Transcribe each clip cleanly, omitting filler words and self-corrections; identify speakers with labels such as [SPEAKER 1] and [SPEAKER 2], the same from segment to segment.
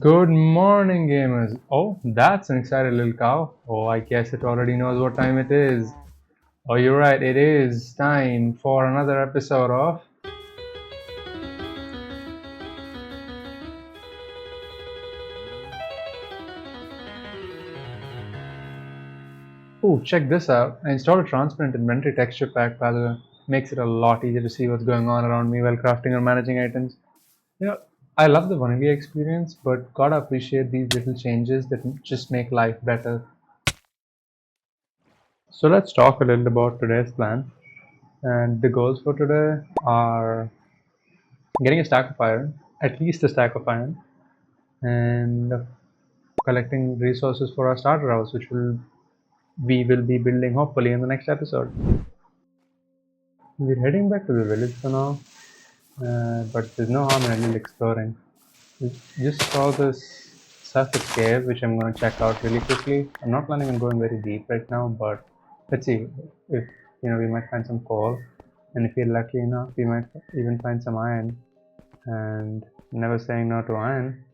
[SPEAKER 1] Good morning, gamers. Oh, that's an excited little cow. Oh, I guess it already knows what time it is. Oh, you're right, it is time for another episode of. Oh, check this out. I installed a transparent inventory texture pack, by the way. Makes it a lot easier to see what's going on around me while crafting or managing items. You know, I love the vanilla experience, but gotta appreciate these little changes that just make life better. So let's talk a little about today's plan. And the goals for today are getting a stack of iron, at least a stack of iron, and collecting resources for our starter house, which we will be building hopefully in the next episode. We're heading back to the village for now, but there's no harm in a little exploring. We just saw this surface cave, which I'm going to check out really quickly. I'm not planning on going very deep right now, but let's see if we might find some coal, and if we're lucky enough, we might even find some iron. And never saying no to iron.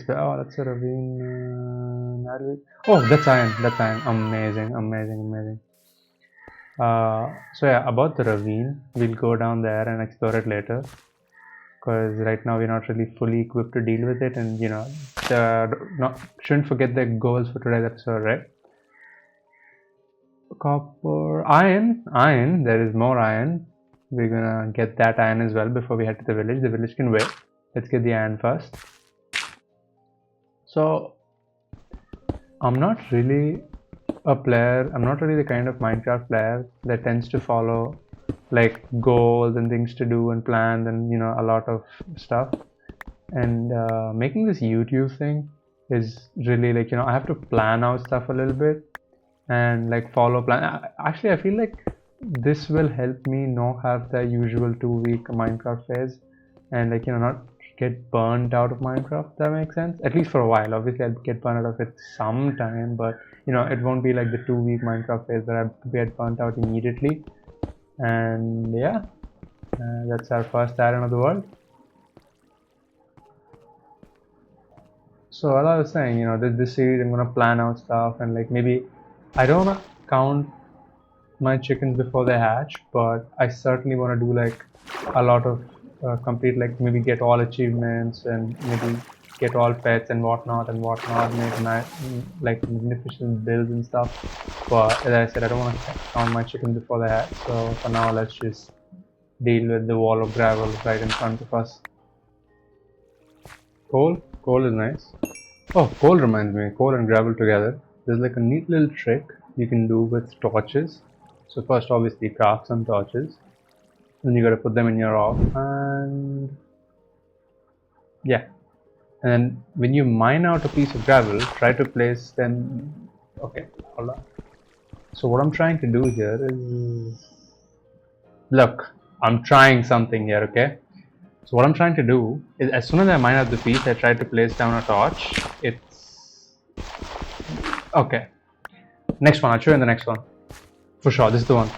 [SPEAKER 1] Oh, that's a ravine. Oh, that's iron. That's iron. Amazing, amazing, amazing. So yeah, about the ravine, we'll go down there and explore it later. Because right now we're not really fully equipped to deal with it, and shouldn't forget the goals for today's episode, right? Copper, iron. There is more iron. We're gonna get that iron as well before we head to the village. The village can wait. Let's get the iron first. So I'm not really a player. I'm not really the kind of Minecraft player that tends to follow like goals and things to do and plans and a lot of stuff. And making this YouTube thing is really like I have to plan out stuff a little bit and like follow plan. Actually, I feel like this will help me not have the usual 2 week Minecraft phase and like not get burnt out of Minecraft. If that makes sense. At least for a while. Obviously, I'll get burnt out of it sometime, but it won't be like the 2 week Minecraft phase where I get burnt out immediately. And yeah, that's our first iron of the world. So as I was saying, this series I'm gonna plan out stuff and like maybe I don't wanna count my chickens before they hatch, but I certainly want to do like a lot of complete, like maybe get all achievements and maybe get all pets and whatnot, make nice, like magnificent builds and stuff. But as I said, I don't want to count my chickens before they hatch. So for now, let's just deal with the wall of gravel right in front of us. Coal is nice. Oh, coal reminds me, coal and gravel together. There's like a neat little trick you can do with torches. So first, obviously, craft some torches. Then you gotta put them in your off, and yeah. And then when you mine out a piece of gravel, try to place them. Okay, hold on. So what I'm trying to do here is, look, I'm trying something here, okay? So what I'm trying to do is, as soon as I mine out the piece, I try to place down a torch. It's okay. Next one, I'll show you in the next one. For sure, this is the one.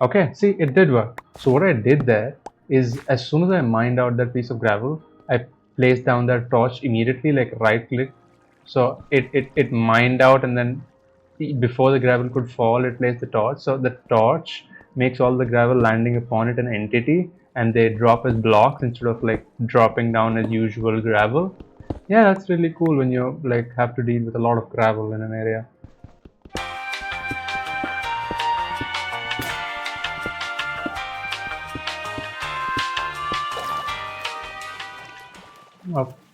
[SPEAKER 1] Okay, see, it did work. So what I did there is, as soon as I mined out that piece of gravel, I placed down that torch immediately, like right click. So it mined out, and then before the gravel could fall, it placed the torch. So the torch makes all the gravel landing upon it an entity, and they drop as blocks instead of like dropping down as usual gravel. Yeah, that's really cool when you like have to deal with a lot of gravel in an area.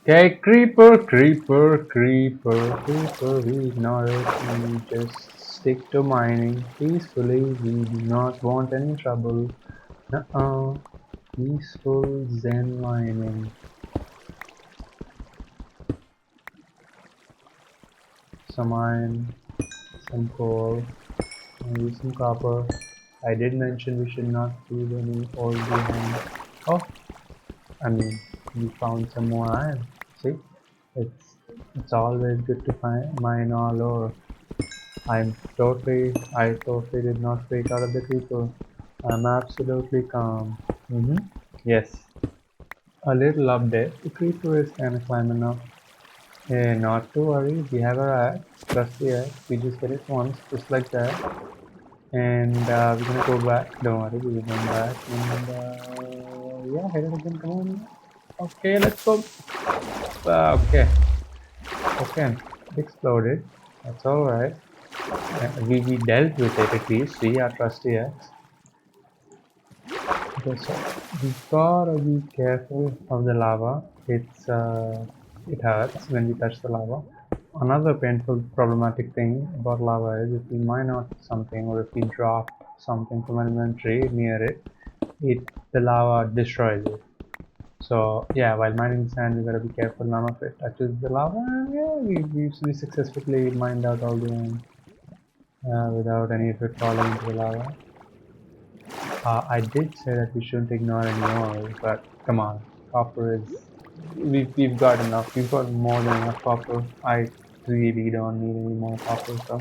[SPEAKER 1] Okay, creeper, creeper, creeper, creeper, we ignore it, we just stick to mining peacefully, we do not want any trouble. Peaceful zen mining. Some iron, some coal, maybe some copper. I did mention we should not leave any ore behind. Oh, I mean, we found some more iron. See, it's always good to mine all ore. I totally did not freak out of the creeper. I'm absolutely calm. Yes, a little update. The creeper is kind of climbing up. Hey, not to worry, we have our axe, trusty axe. We just hit it once, just like that. And we're gonna go back. Don't worry, we're going back. And yeah, hit it again. Come on. Okay, let's go. Okay, okay. It exploded. That's alright. We dealt with it at least. See our trusty axe. Okay, so we gotta be careful of the lava. It hurts when we touch the lava. Another painful, problematic thing about lava is if we mine out something or if we drop something from an inventory near it, the lava destroys it. So yeah, while mining sand, we gotta be careful. None of it touches the lava. And yeah, we successfully mined out all the iron without any of it falling into the lava. I did say that we shouldn't ignore any ores, but come on, copper is. We've got enough. We've got more than enough copper. I really don't need any more copper, so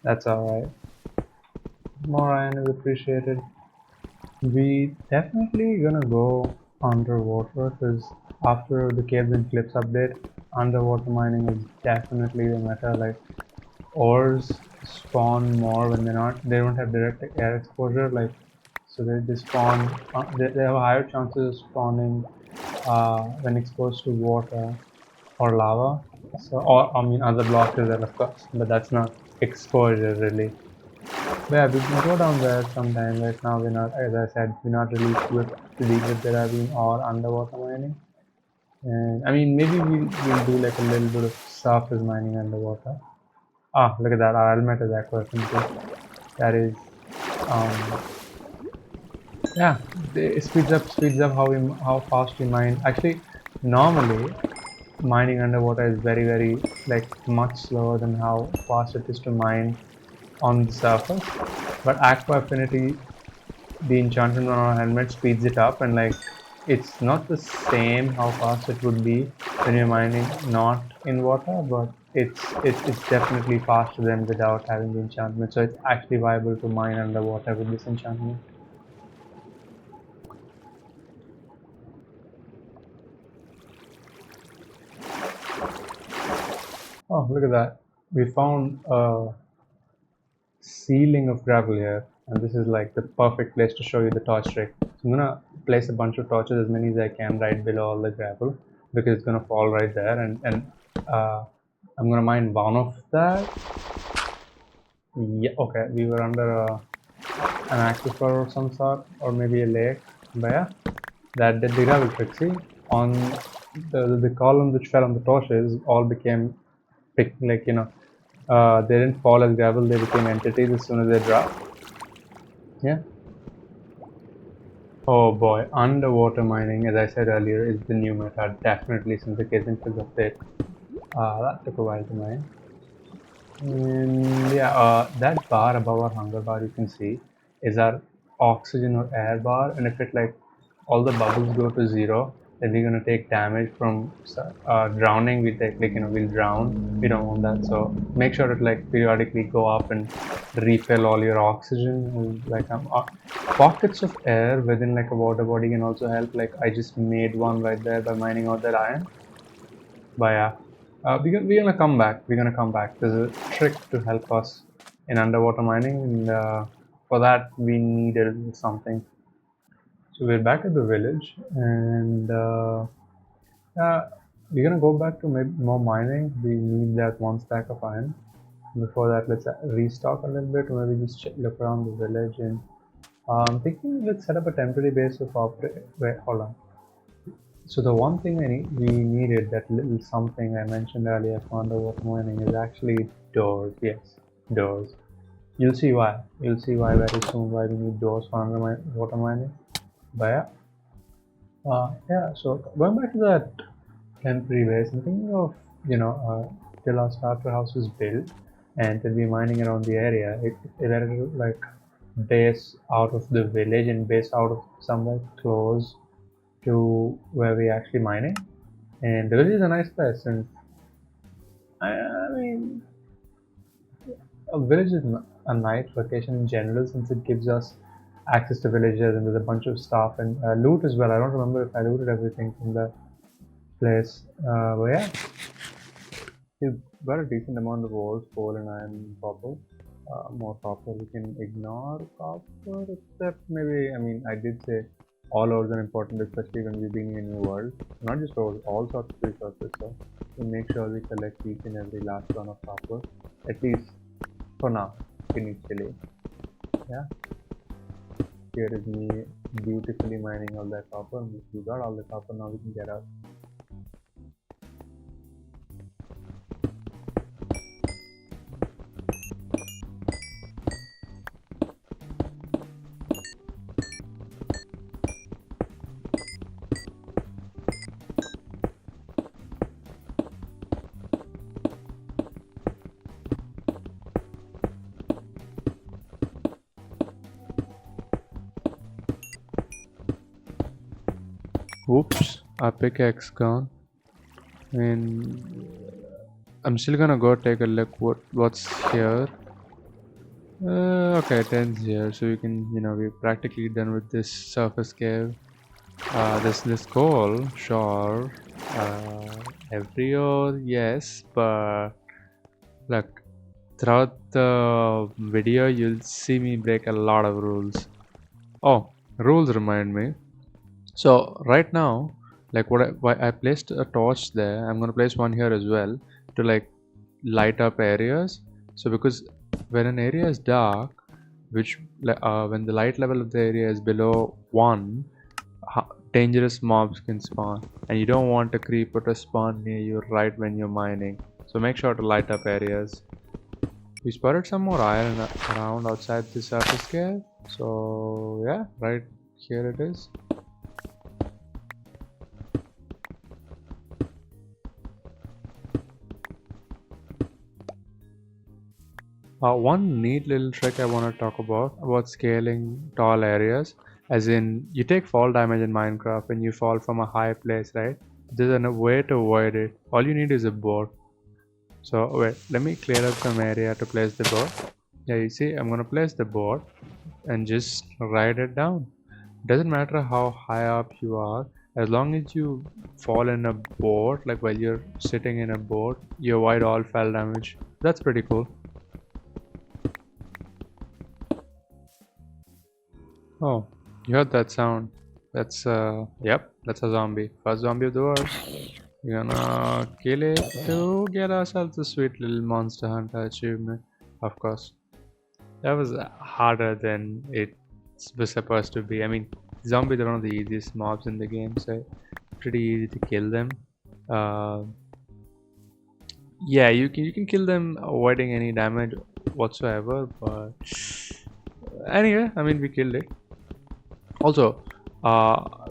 [SPEAKER 1] that's alright. More iron is appreciated. We definitely gonna go underwater because after the Caves and Cliffs update, underwater mining is definitely the meta. Like ores spawn more when they don't have direct air exposure. Like so they spawn. They have higher chances of spawning when exposed to water or lava. So or I mean other blocks as well, of course, but that's not exposure really. Yeah, we can go down there sometime. Right now, we're not, as I said, we're not really equipped to deal with gravity or underwater mining. And I mean, maybe we'll do like a little bit of surface mining underwater. Ah, look at that! Our helmet is aqua too. That is, um, yeah, it speeds up how fast we mine. Actually, normally mining underwater is very like much slower than how fast it is to mine on the surface. But aqua affinity, the enchantment on our helmet speeds it up, and like it's not the same how fast it would be when you're mining not in water, but it's definitely faster than without having the enchantment. So it's actually viable to mine underwater with this enchantment. Oh, look at that! We found a ceiling of gravel here, and this is like the perfect place to show you the torch trick. So I'm gonna place a bunch of torches, as many as I can, right below all the gravel, because it's gonna fall right there, and I'm gonna mine one of that. Yeah, okay, we were under an aquifer of some sort, or maybe a lake, but yeah, that did the gravel trick. See, on the column which fell on the torches all became like they didn't fall as gravel; they became entities as soon as they dropped. Yeah. Oh boy, underwater mining, as I said earlier, is the new meta, definitely since the Kazin Fields update. That took a while to mine. And yeah, that bar above our hunger bar you can see is our oxygen or air bar, and if it like all the bubbles go to zero, then we're gonna take damage from drowning. We take like we'll drown. We don't want that, so make sure to like periodically go up and refill all your oxygen. Like pockets of air within like a water body can also help. Like I just made one right there by mining out that iron. But yeah, we're gonna come back. We're gonna come back. There's a trick to help us in underwater mining, and for that we needed something. So we're back at the village, and we're gonna go back to maybe more mining. We need that one stack of iron. Before that, let's restock a little bit, or maybe just look around the village. And I'm thinking let's set up a temporary base of operate. Wait, hold on. So the one thing we needed, that little something I mentioned earlier for underwater mining, is actually doors. Yes, doors. You'll see why. You'll see why very soon. Why we need doors for underwater mining. But yeah. So going back to that temporary base, I'm thinking of till our starter house is built and till we mining around the area. It like base out of the village and base out of somewhere close to where we actually mining. And the village is a nice place, and I mean, a village is a nice location in general since it gives us access to villages and there's a bunch of stuff and loot as well. I don't remember if I looted everything from the place, but yeah. You've got a decent amount of ores, coal, and iron, copper. More copper. We can ignore copper, except maybe. I mean, I did say all ores are important, especially when we're being in a new world. Not just ores, all sorts of resources. So we make sure we collect each and every last one of copper, at least for now, initially. Yeah. Here is me beautifully mining all that copper. We got all the copper. Now we can get out. Whoops, our pickaxe gone. And I'm still gonna go take a look what's here. Okay, it ends here, so you can, we're practically done with this surface cave. This coal, sure. Every ore, yes, but look, throughout the video, you'll see me break a lot of rules. Oh, rules remind me. So right now, like why I placed a torch there, I'm gonna place one here as well to like light up areas. So because when an area is dark, when the light level of the area is below 1, dangerous mobs can spawn, and you don't want a creeper to spawn near you right when you're mining. So make sure to light up areas. We spotted some more iron around outside the surface cave. So yeah, right here it is. One neat little trick I want to talk about scaling tall areas, as in you take fall damage in Minecraft when you fall from a high place, right? There's a way to avoid it. All you need is a board. So wait, let me clear up some area to place the board. Yeah, you see, I'm gonna place the board and just write it down. Doesn't matter how high up you are, as long as you fall in a board, like while you're sitting in a board, you avoid all fall damage. That's pretty cool. Oh, you heard that sound? Yep, that's a zombie. First zombie of the world. We're gonna kill it to get ourselves a sweet little monster hunter achievement. Of course, that was harder than it was supposed to be. I mean, zombies are one of the easiest mobs in the game, so pretty easy to kill them. Uh, yeah, you can kill them avoiding any damage whatsoever. But anyway, I mean, we killed it. Also,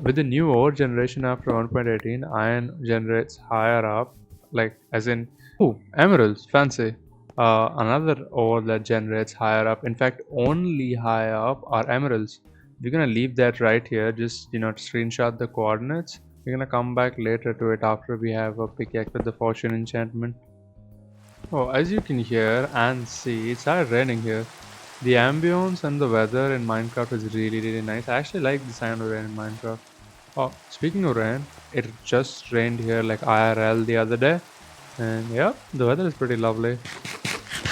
[SPEAKER 1] with the new ore generation after 1.18, iron generates higher up, like as in, oh, emeralds, fancy. Another ore that generates higher up. In fact, only higher up are emeralds. We're gonna leave that right here. Just screenshot the coordinates. We're gonna come back later to it after we have a pickaxe with the fortune enchantment. Oh, as you can hear and see, it started raining here. The ambience and the weather in Minecraft is really nice. I actually like the sound of rain in Minecraft. Oh, speaking of rain, it just rained here like IRL the other day. And yeah, the weather is pretty lovely.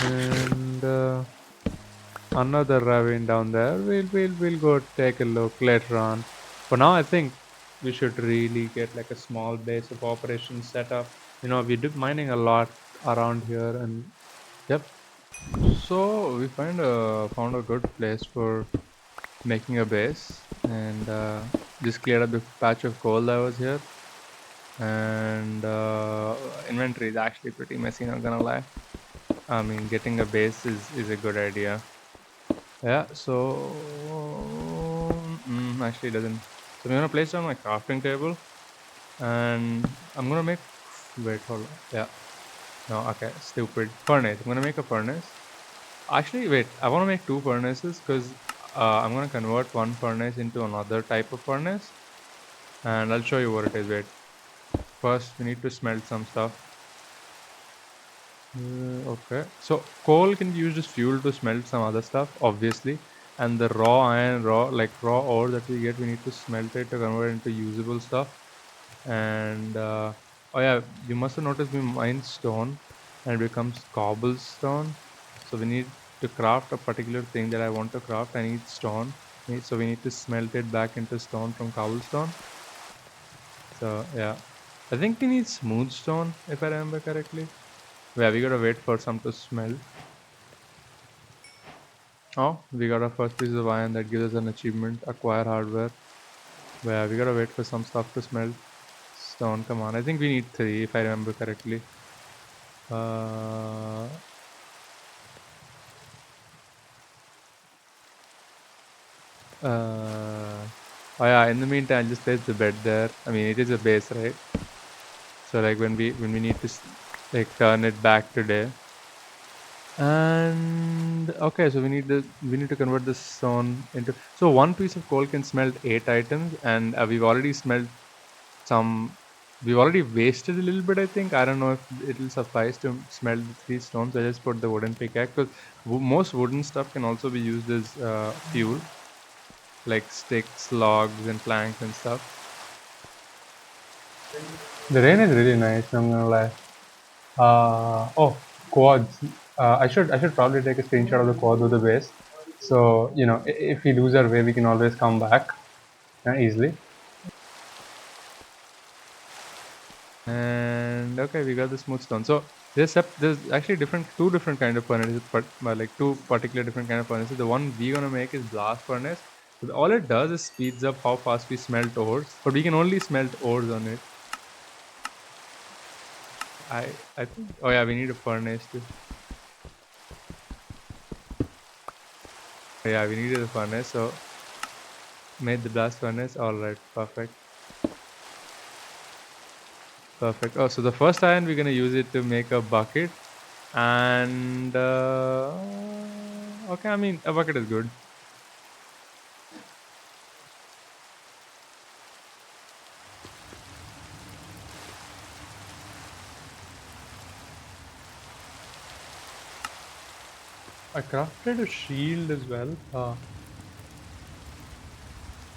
[SPEAKER 1] And another ravine down there. We'll go take a look later on. For now, I think we should really get like a small base of operations set up. We do mining a lot around here, and yep. So we found a good place for making a base, and just cleared up the patch of coal that was here. And inventory is actually pretty messy, not gonna lie. I mean, getting a base is a good idea. Yeah, so actually it doesn't. So I'm gonna place down my crafting table, and I'm gonna make. Wait, hold on. Yeah, no, okay, stupid furnace. I'm gonna make a furnace. Actually, wait, I want to make two furnaces because I'm gonna convert one furnace into another type of furnace, and I'll show you what it is. Wait, first we need to smelt some stuff. Okay, so coal can be used as fuel to smelt some other stuff, obviously, and the raw iron, raw ore that we get, we need to smelt it to convert it into usable stuff. And oh yeah, you must have noticed we mine stone. and it becomes cobblestone. So we need to craft a particular thing that I want to craft. I need stone. So we need to smelt it back into stone from cobblestone. So yeah, I think we need smooth stone if I remember correctly. Yeah, we gotta wait for some to smelt. Oh, we got our first piece of iron that gives us an achievement, acquire hardware. Yeah, we gotta wait for some stuff to smelt. Stone, come on. I think we need 3 if I remember correctly. Uh, oh yeah, in the meantime, I'll just place the bed there. I mean, it is a base, right? So like when we need to like turn it back to day. And okay, so we need to convert this stone into. So one piece of coal can smelt 8 items, and we've already smelt some. We've already wasted a little bit, I think. I don't know if it'll suffice to smelt the 3 stones. I just put the wooden pickaxe because most wooden stuff can also be used as fuel, like sticks, logs, and planks and stuff. The rain is really nice. I'm gonna lie. Oh, quads. I should probably take a screenshot of the quad with the base. So if we lose our way, we can always come back easily. And okay, we got the smooth stone. So there's actually two different kind of furnaces, but like two particular different kind of furnaces. The one we're gonna make is blast furnace. So all it does is speeds up how fast we smelt ores, but we can only smelt ores on it. I think. Oh yeah, we need a furnace too. Yeah, we needed a furnace, so made the blast furnace. All right, perfect. Perfect. Oh, so the first iron we're gonna use it to make a bucket, and okay, I mean a bucket is good. I crafted a shield as well.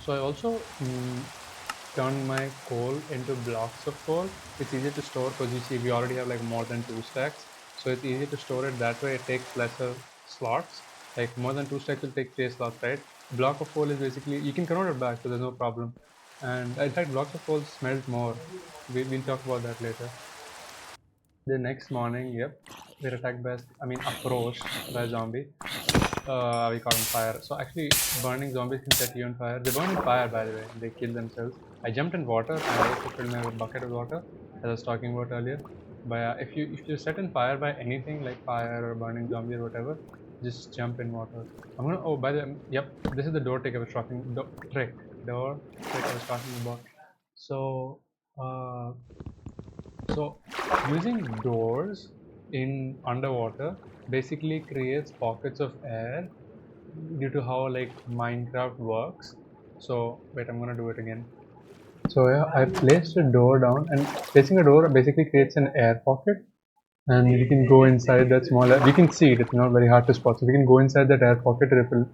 [SPEAKER 1] So I also turned my coal into blocks of coal. It's easier to store because you see we already have like more than 2 stacks. So it's easier to store it that way. It takes lesser slots. Like more than 2 stacks will take 3 slots, right? A block of coal is basically you can convert it back, so there's no problem. And in fact, blocks of coal smelt more. We'll talk about that later. The next morning, yep, we're attacked by, approached by a zombie. We caught on fire. So actually, burning zombies can set you on fire. They burn in fire, by the way. They kill themselves. I jumped in water and I also filled my bucket with water, as I was talking about earlier. But if you set in fire by anything like fire or burning zombie or whatever, just jump in water. I'm gonna. Oh, by the way, yep, this is the door trick I was talking. Door trick I was talking about. So, uh, so using doors in underwater basically creates pockets of air due to how like Minecraft works. So wait, I'm gonna do it again. So yeah, I placed a door down, and placing a door basically creates an air pocket, and we can go inside that small. We can see it. It's not very hard to spot. So we can go inside that air pocket to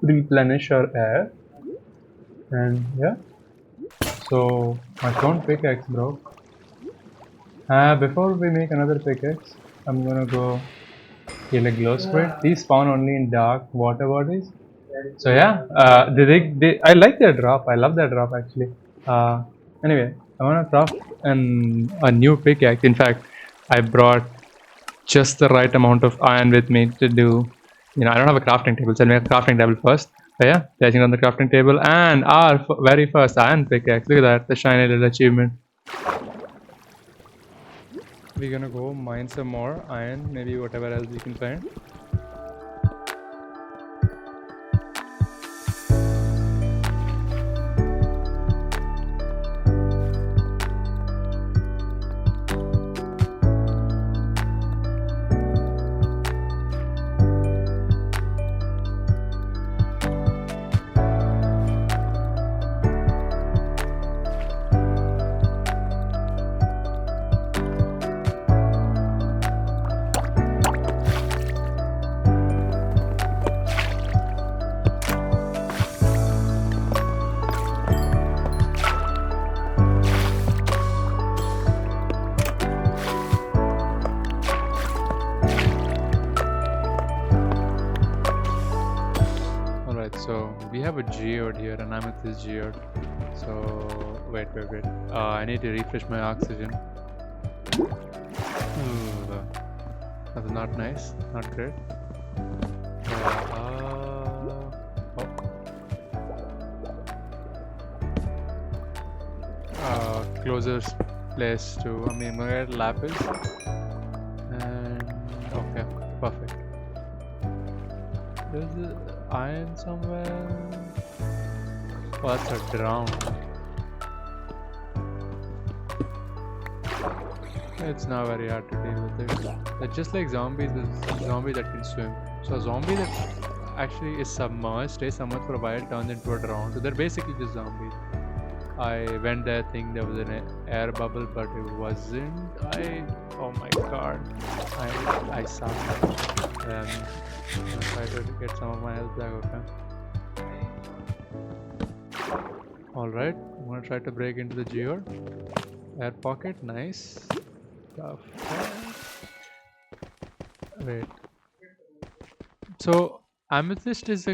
[SPEAKER 1] replenish our air, and yeah. So my stone pickaxe broke. Before we make another pickaxe, I'm gonna go kill a glow squid. These spawn only in dark water bodies. So yeah, I like their drop. I love their drop actually. Uh, anyway, I wanna craft a new pickaxe. In fact, I brought just the right amount of iron with me to do. I don't have a crafting table, so I'll make a crafting table first. So yeah, placing on the crafting table and our very first iron pickaxe. Look at that, the shiny little achievement. We're gonna go mine some more iron, maybe whatever else we can find. have a geode here, an amethyst geode. So wait. I need to refresh my oxygen. Ooh, that's not nice. Not great. Closest place to. I mean, I'm gonna get lapis. And okay, perfect. There's iron somewhere. Oh, that's a drown. It's not very hard to deal with it. They're just like zombies. There's a zombie that can swim. So a zombie that actually is submerged, stays submerged for a while, turns into a drown. So they're basically just zombies. I went there thinking there was an air bubble, but it wasn't. Oh my god. I suck. I'm gonna try to get some of my health back, okay? Alright, I'm gonna try to break into the geode. Air pocket, nice. Wait. So amethyst is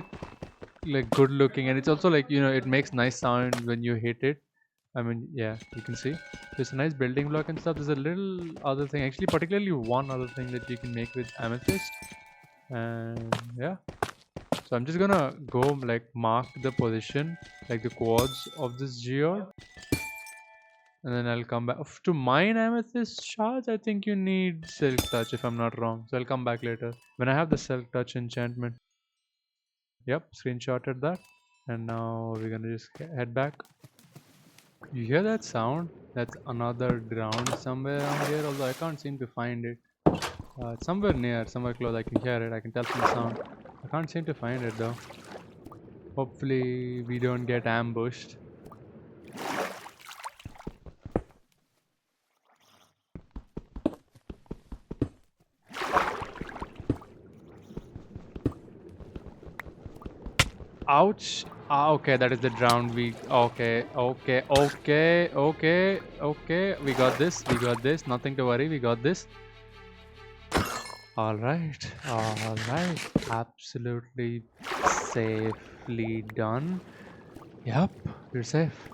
[SPEAKER 1] like good looking, and it's also like, you know, it makes nice sound when you hit it. I mean, yeah, you can see there's a nice building block and stuff. There's a little other thing, actually, particularly one other thing that you can make with amethyst, and yeah. So I'm just gonna go like mark the position, like the coords of this geode, and then I'll come back. To mine amethyst shards, I think you need silk touch if I'm not wrong. So I'll come back later when I have the silk touch enchantment. Yep, screenshotted that, and now we're gonna just head back. You hear that sound? That's another ground somewhere around here, although I can't seem to find it. It's somewhere near, somewhere close. I can hear it, I can tell from the sound. I can't seem to find it though. Hopefully we don't get ambushed. Ouch. Okay, that is the drowned we. Okay. We got this. Nothing to worry, we got this. Alright. Absolutely safely done. Yep, you're safe.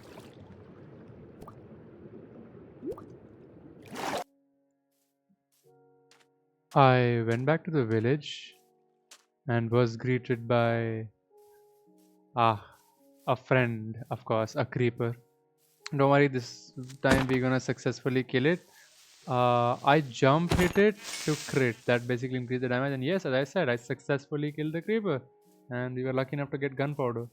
[SPEAKER 1] I went back to the village and was greeted by a friend, of course, a creeper. Don't worry, this time we're gonna successfully kill it. I jump hit it to crit. That basically increased the damage. And yes, as I said, I successfully killed the creeper. And we were lucky enough to get gunpowder.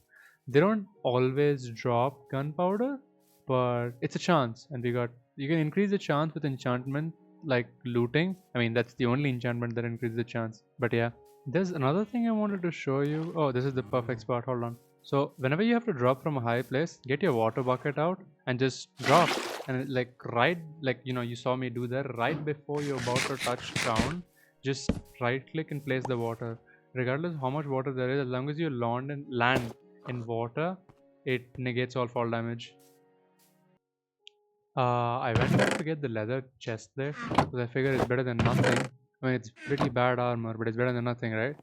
[SPEAKER 1] They don't always drop gunpowder, but it's a chance. And you can increase the chance with enchantment like looting. I mean, that's the only enchantment that increases the chance. But yeah, there's another thing I wanted to show you. Oh, this is the perfect spot. Hold on. So whenever you have to drop from a high place, get your water bucket out and just drop. And you saw me do that right before you're about to touch ground. Just right click and place the water. Regardless of how much water there is, as long as you land in water, it negates all fall damage. I went back to get the leather chest there because I figured it's better than nothing. I mean, it's pretty bad armor, but it's better than nothing, right?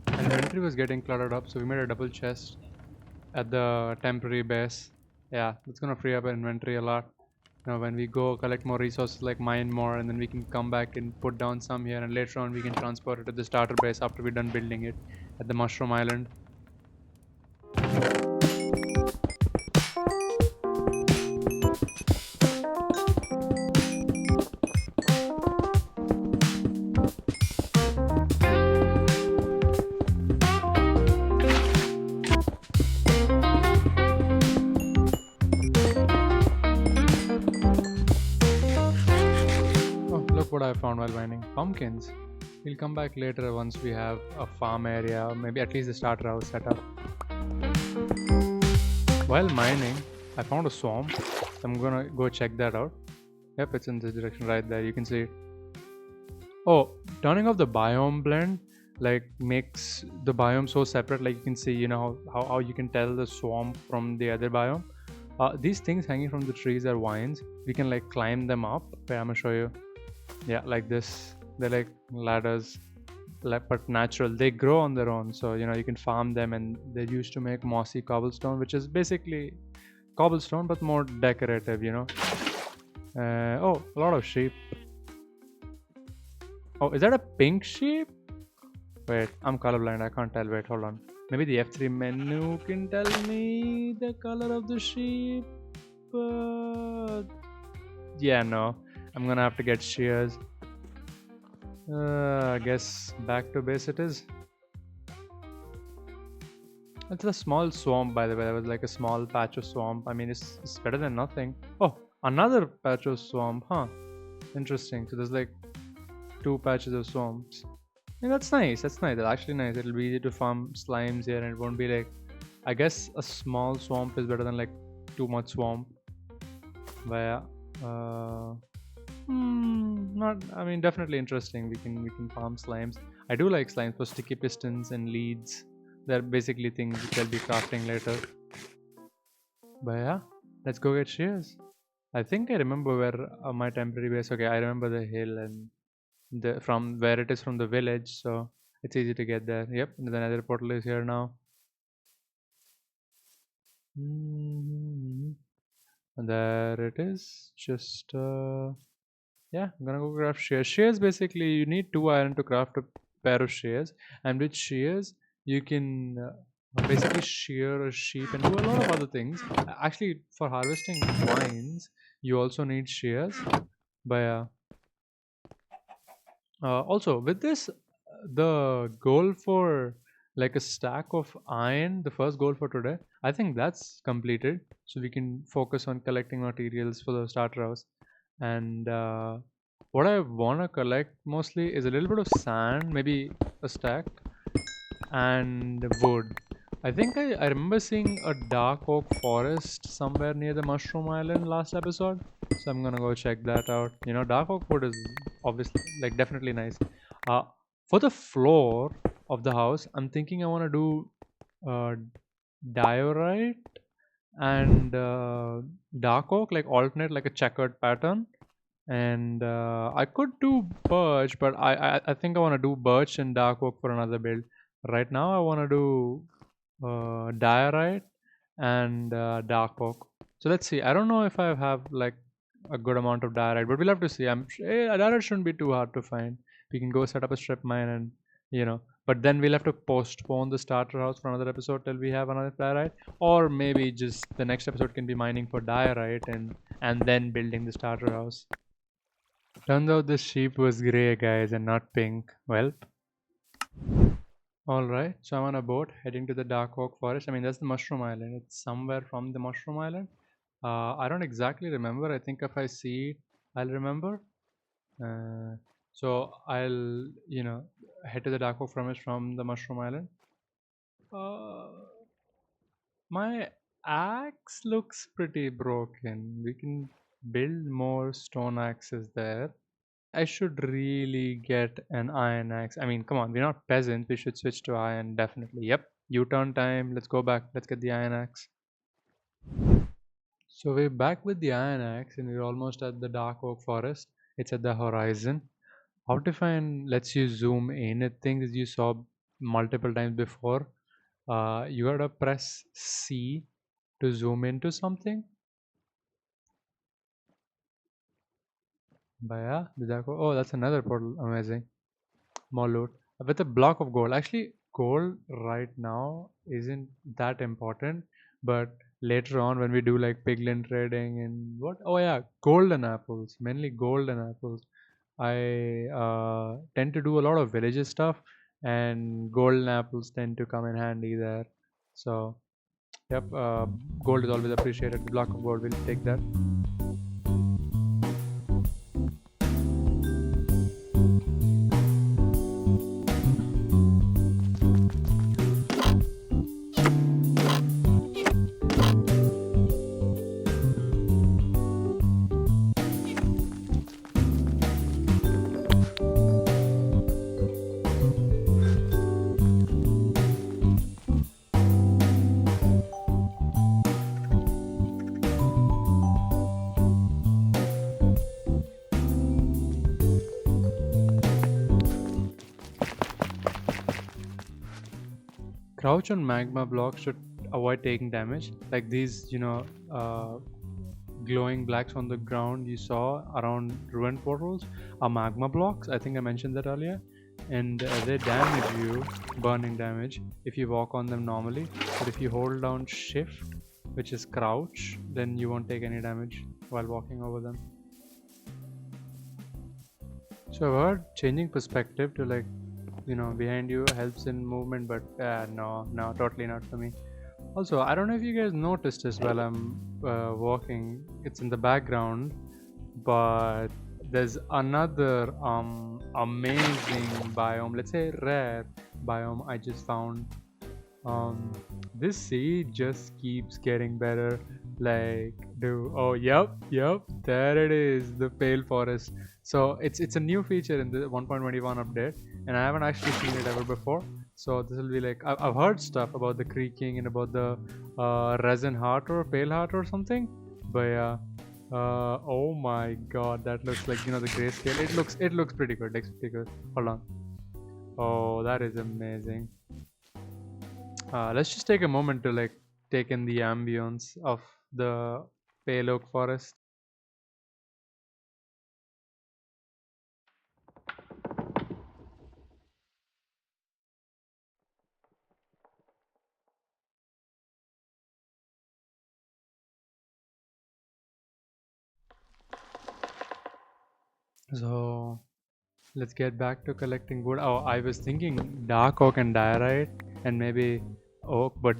[SPEAKER 1] And inventory was getting cluttered up, so we made a double chest at the temporary base. Yeah, it's gonna free up our inventory a lot. You know, when we go collect more resources, like mine more, and then we can come back and put down some here, and later on we can transport it to the starter base after we're done building it at the Mushroom Island. What I found while mining pumpkins. We'll come back later once we have a farm area, maybe at least the starter house set up. While mining, I found a swamp. I'm gonna go check that out. Yep, it's in this direction right there. You can see it. Oh, turning off the biome blend like makes the biome so separate. Like you can see, you know how you can tell the swamp from the other biome. These things hanging from the trees are vines. We can like climb them up. Okay, I'm gonna show you. Yeah, like this. They're like ladders. like, but natural. They grow on their own, so you can farm them, and they're used to make mossy cobblestone, which is basically cobblestone but more decorative. Oh, a lot of sheep. Oh, is that a pink sheep? Wait, I'm colorblind. I can't tell. Wait, hold on. Maybe the F3 menu can tell me the color of the sheep. Yeah, no. I'm gonna have to get shears. I guess back to base it is. It's a small swamp, by the way. There was like a small patch of swamp. I mean, it's better than nothing. Oh, another patch of swamp, huh? Interesting. So there's like two patches of swamps. Yeah, that's nice. That's nice. That's actually nice. It'll be easy to farm slimes here, and it won't be like. I guess a small swamp is better than like too much swamp. But yeah, not. I mean, definitely interesting. We can farm slimes. I do like slimes for sticky pistons and leads. They're basically things which I'll be crafting later. But yeah, let's go get shears. I think I remember where my temporary base. Okay, I remember the hill and from where it is from the village, so it's easy to get there. Yep, the nether portal is here now. And there it is. Just yeah, I'm gonna go craft shears. Shears, basically you need 2 iron to craft a pair of shears, and with shears you can basically shear a sheep and do a lot of other things. Actually, for harvesting vines you also need shears. But also with this, the goal for like a stack of iron, the first goal for today, I think that's completed. So we can focus on collecting materials for the starter house. And what I want to collect mostly is a little bit of sand, maybe a stack, and wood. I think I remember seeing a dark oak forest somewhere near the Mushroom Island last episode. So I'm gonna go check that out. Dark oak wood is obviously like definitely nice. Uh, for the floor of the house, I'm thinking I want to do uh, diorite and dark oak, like alternate, like a checkered pattern. And I could do birch, but I think I want to do birch and dark oak for another build. Right now I want to do diorite and dark oak. So let's see. I don't know if I have like a good amount of diorite, but we'll have to see. Diorite shouldn't be too hard to find. We can go set up a strip mine and but then we'll have to postpone the starter house for another episode till we have another diorite, or maybe just the next episode can be mining for diorite and then building the starter house. Turns out the sheep was grey, guys, and not pink. Well, alright, so I'm on a boat heading to the Dark Oak Forest. I mean, that's the Mushroom Island. It's somewhere from the Mushroom Island. I don't exactly remember. I think if I see it, I'll remember. So I'll, head to the Dark Oak Forest from the Mushroom Island. My axe looks pretty broken. We can build more stone axes there. I should really get an iron axe. I mean, come on, we're not peasants. We should switch to iron, definitely. Yep, U-turn time. Let's go back. Let's get the iron axe. So we're back with the iron axe, and we're almost at the dark oak forest. It's at the horizon. Optifine lets you zoom in at things you saw multiple times before. You gotta press C to zoom into something. But yeah, oh, that's another portal. Amazing. More loot with a block of gold. Actually, gold right now isn't that important, but later on when we do like piglin trading and what? Oh yeah, golden apples. Mainly golden apples. I tend to do a lot of villages stuff, and golden apples tend to come in handy there. So, yep, gold is always appreciated. Block of gold, we'll take that. Crouch on magma blocks to avoid taking damage. Like these, glowing blacks on the ground you saw around ruined portals are magma blocks. I think I mentioned that earlier. And they damage you, burning damage, if you walk on them normally. But if you hold down shift, which is crouch, then you won't take any damage while walking over them. So I've heard changing perspective to behind you helps in movement, but no, totally not for me. Also, I don't know if you guys noticed this while I'm walking. It's in the background, but there's another amazing biome. Let's say rare biome I just found. This sea just keeps getting better. Yep, there it is, the pale forest. So it's a new feature in the 1.21 update, and I haven't actually seen it ever before. So this will be like I've heard stuff about the creaking and about the resin heart or pale heart or something, but yeah. Oh my god, that looks like the grayscale. It looks pretty good. Looks pretty good. Hold on. Oh, that is amazing. Let's just take a moment to take in the ambience of the pale oak forest. So let's get back to collecting wood. Oh, I was thinking dark oak and diorite and maybe oak, but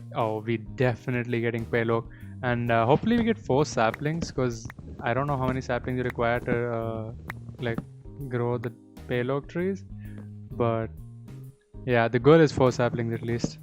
[SPEAKER 1] we definitely getting pale oak, and hopefully we get 4 saplings because I don't know how many saplings you require to like grow the pale oak trees, but yeah, the goal is 4 saplings at least.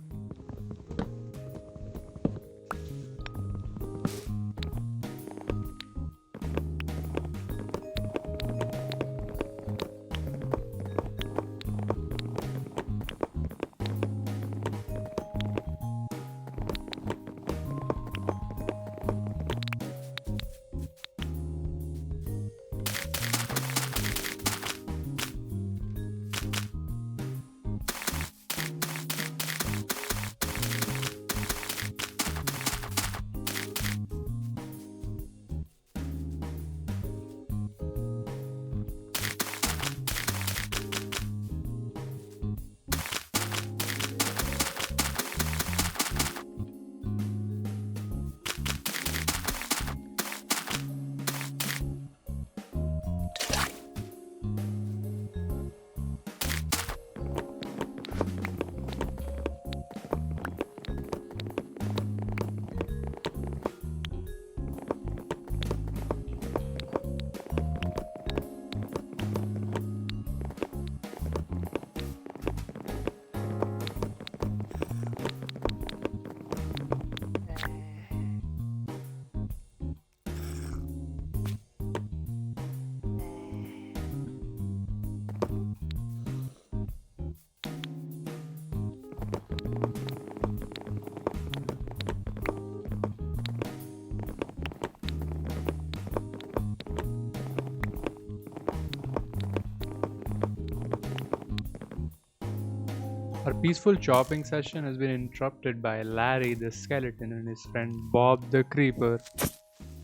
[SPEAKER 1] Our peaceful chopping session has been interrupted by Larry the skeleton and his friend Bob the creeper.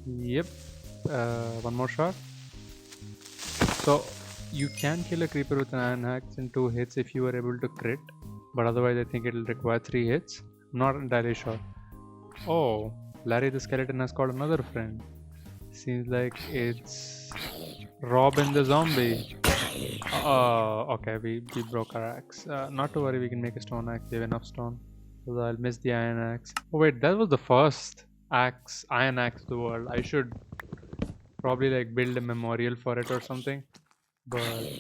[SPEAKER 1] Yep. One more shot. So you can kill a creeper with an iron axe in 2 hits if you are able to crit, but otherwise I think it'll require 3 hits. I'm not entirely sure. Oh, Larry the skeleton has got another friend. Seems like it's Robin the zombie. Okay, we broke our axe. Not to worry, we can make a stone axe. We have enough stone. So I'll miss the iron axe. Oh wait, that was the first iron axe of the world. I should probably build a memorial for it or something. But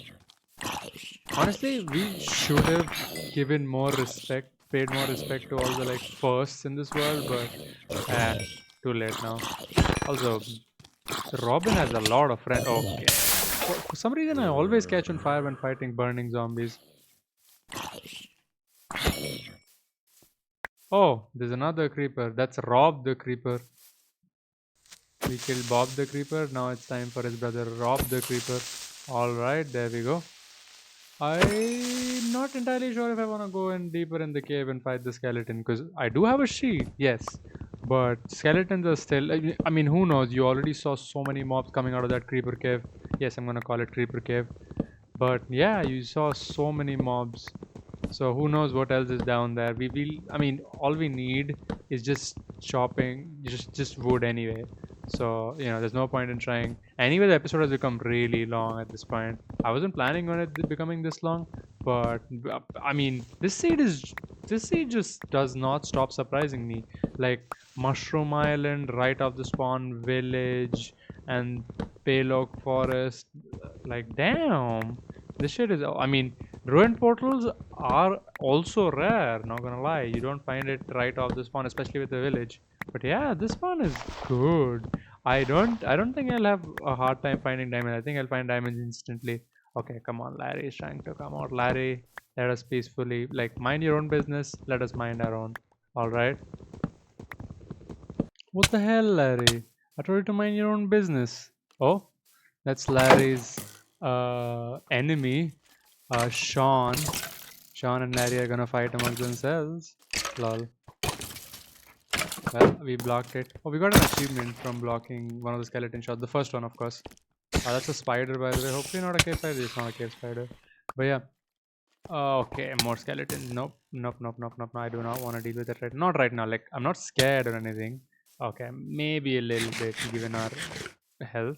[SPEAKER 1] honestly, we should have paid more respect to all the firsts in this world. But too late now. Also, Robin has a lot of friends. Okay. For some reason, I always catch on fire when fighting burning zombies. Oh, there's another creeper. That's Rob the creeper. We killed Bob the creeper. Now it's time for his brother Rob the creeper. Alright, there we go. I not entirely sure if I want to go in deeper in the cave and fight the skeleton because I do have a sheet, yes, but skeletons are still. I mean, who knows? You already saw so many mobs coming out of that creeper cave. Yes, I'm gonna call it creeper cave. But yeah, you saw so many mobs. So who knows what else is down there? We will. I mean, all we need is just chopping, just wood anyway. So there's no point in trying. Anyway, the episode has become really long at this point. I wasn't planning on it becoming this long, but I mean, this seed just does not stop surprising me. Like Mushroom Island, right off the spawn village, and Paylok Forest. Like damn, this shit is. I mean, ruined portals are also rare, not gonna lie. You don't find it right off the spawn, especially with the village. But yeah, this one is good. I don't think I'll have a hard time finding diamonds. I think I'll find diamonds instantly. Okay, come on, Larry is trying to come out. Larry, let us peacefully mind your own business. Let us mind our own. Alright. What the hell, Larry? I told you to mind your own business. Oh, that's Larry's enemy, Sean. Sean and Larry are gonna fight amongst themselves. Lol. Well, we blocked it. Oh, we got an achievement from blocking one of the skeleton shots. The first one, of course. That's a spider, by the way. Hopefully not a cave spider. It's not a cave spider. But yeah. Okay, more skeletons. Nope, nope, nope, nope, nope. No, I do not want to deal with it right. Not right now. Like I'm not scared or anything. Okay, maybe a little bit given our health,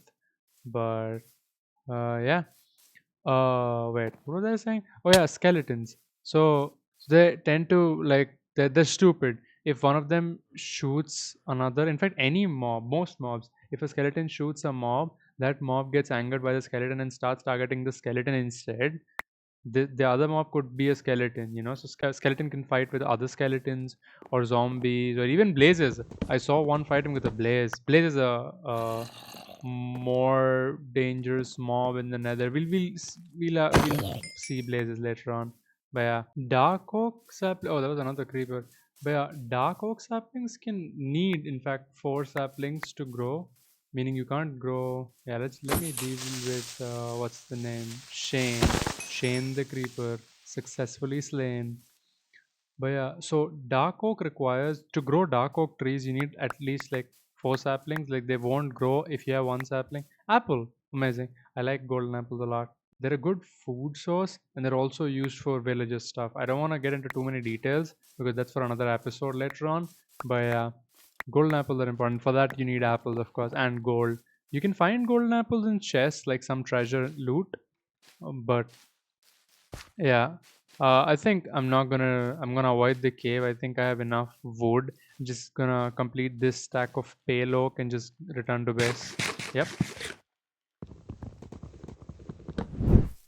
[SPEAKER 1] but yeah. Wait, what was I saying? Oh yeah, skeletons. So they tend to they're stupid. If one of them shoots another, in fact, any mob, most mobs, if a skeleton shoots a mob, that mob gets angered by the skeleton and starts targeting the skeleton instead. The other mob could be a skeleton, so skeleton can fight with other skeletons or zombies or even blazes. I saw one fighting with a blaze is a more dangerous mob in the nether. We'll see blazes later on. But yeah, dark oak sapling. Oh, that was another creeper. But yeah, dark oak saplings can need in fact 4 saplings to grow, meaning you can't grow. Yeah, let me deal with what's the name, Shane the creeper, successfully slain. But yeah, so dark oak requires to grow dark oak trees, you need at least like 4 saplings. Like they won't grow if you have 1 sapling. Apple, amazing. I like golden apples a lot. They're a good food source and they're also used for villages stuff. I don't want to get into too many details because that's for another episode later on. But yeah, golden apples are important. For that, you need apples, of course, and gold. You can find golden apples in chests, like some treasure loot, but yeah. I think I'm gonna avoid the cave. I think I have enough wood. I'm just gonna complete this stack of pale oak and just return to base. Yep.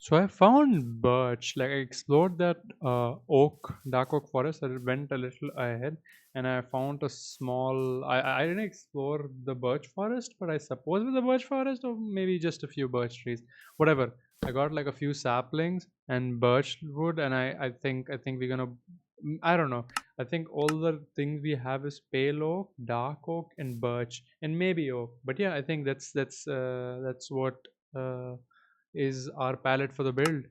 [SPEAKER 1] So I found birch. Like I explored that dark oak forest. I went a little ahead, and I found a small. I didn't explore the birch forest, but I suppose with the birch forest, or maybe just a few birch trees, whatever. I got like a few saplings and birch wood, and I think we're gonna. I don't know. I think all the things we have is pale oak, dark oak, and birch, and maybe oak. But yeah, I think that's what. Uh, is our palette for the build.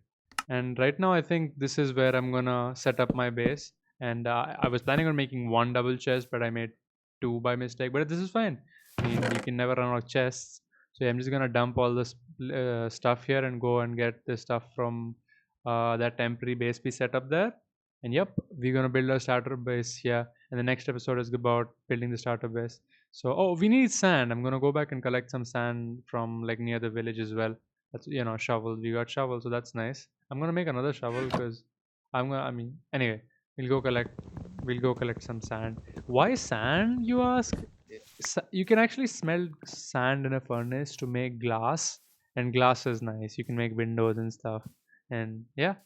[SPEAKER 1] And right now I think this is where I'm gonna set up my base. And I was planning on making 1 double chest, but I made 2 by mistake. But this is fine. I mean, you can never run out of chests. So yeah, I'm just gonna dump all this stuff here and go and get the stuff from that temporary base we set up there. And yep, we're gonna build a starter base here. And the next episode is about building the starter base. So oh, we need sand. I'm gonna go back and collect some sand from like near the village as well. That's shovels. We got shovels, so that's nice. I'm gonna make another shovel because anyway, we'll go collect. We'll go collect some sand. Why sand, you ask? You can actually smelt sand in a furnace to make glass, and glass is nice. You can make windows and stuff. And yeah,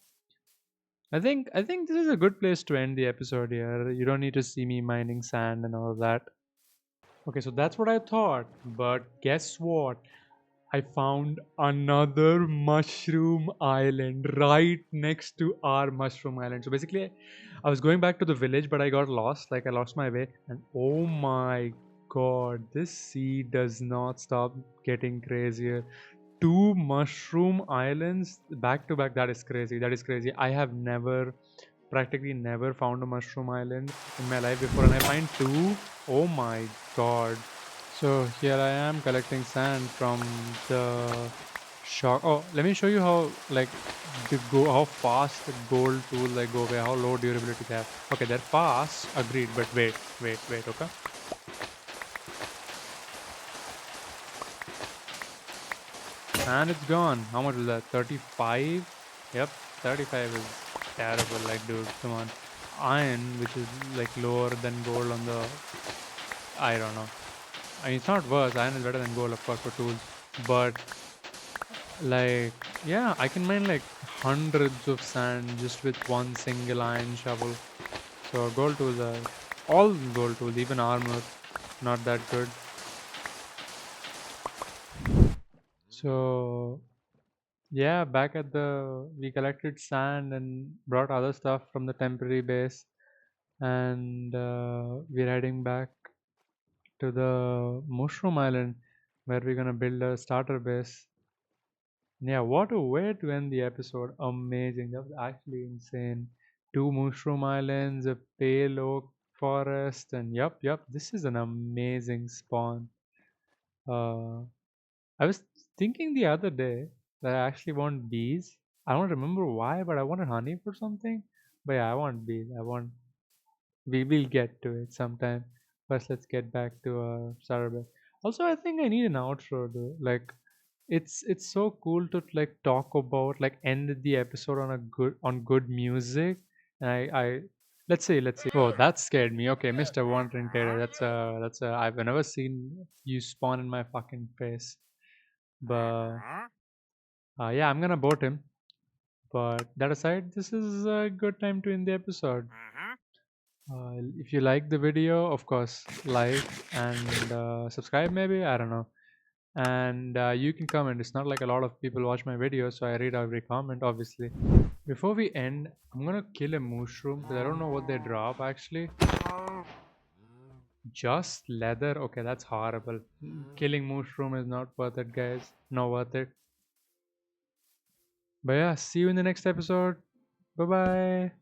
[SPEAKER 1] I think this is a good place to end the episode here. You don't need to see me mining sand and all of that. Okay, so that's what I thought. But guess what? I found another mushroom island right next to our mushroom island. So basically, I was going back to the village, but I got lost. Like, I lost my way. And oh my god, this sea does not stop getting crazier. 2 mushroom islands back to back. That is crazy. That is crazy. I have practically never found a mushroom island in my life before, and I find 2. Oh my god. So here I am collecting sand from the shock. Oh, let me show you how like how fast the gold tools like go away, how low durability they have. Okay, they're fast, agreed, but wait, okay. And it's gone. How much was that? 35? Yep, 35 is terrible. Like, dude, come on. Iron, which is like lower than gold on the. I don't know. I mean, it's not worse. Iron is better than gold, of course, for tools. But, like, yeah, I can mine like hundreds of sand just with one single iron shovel. So, gold tools are. All gold tools, even armor, not that good. So, yeah, back at we collected sand and brought other stuff from the temporary base, and we're heading back to the Mushroom Island where we're gonna build a starter base. Yeah, what a way to end the episode! Amazing, that was actually insane. 2 Mushroom Islands, a pale oak forest, and yep, this is an amazing spawn. Uh, I was thinking the other day that I actually want bees. I don't remember why, but I wanted honey for something. But yeah, I want bees. We will get to it sometime. First, let's get back to starter bed. Also, I think I need an outro, though. Like, it's so cool to like talk about like end the episode on a good music. And I let's see. Oh, that scared me. Okay, Mr. Wandering Tater. That's a I've never seen you spawn in my fucking face. But yeah, I'm gonna boat him. But that aside, this is a good time to end the episode. If you like the video, of course, like and subscribe. Maybe I don't know. And you can comment. It's not like a lot of people watch my videos, so I read every comment, obviously. Before we end, I'm gonna kill a mushroom because I don't know what they drop actually. Just leather. Okay, that's horrible. Killing mushroom is not worth it, guys. Not worth it. But yeah, see you in the next episode. Bye bye.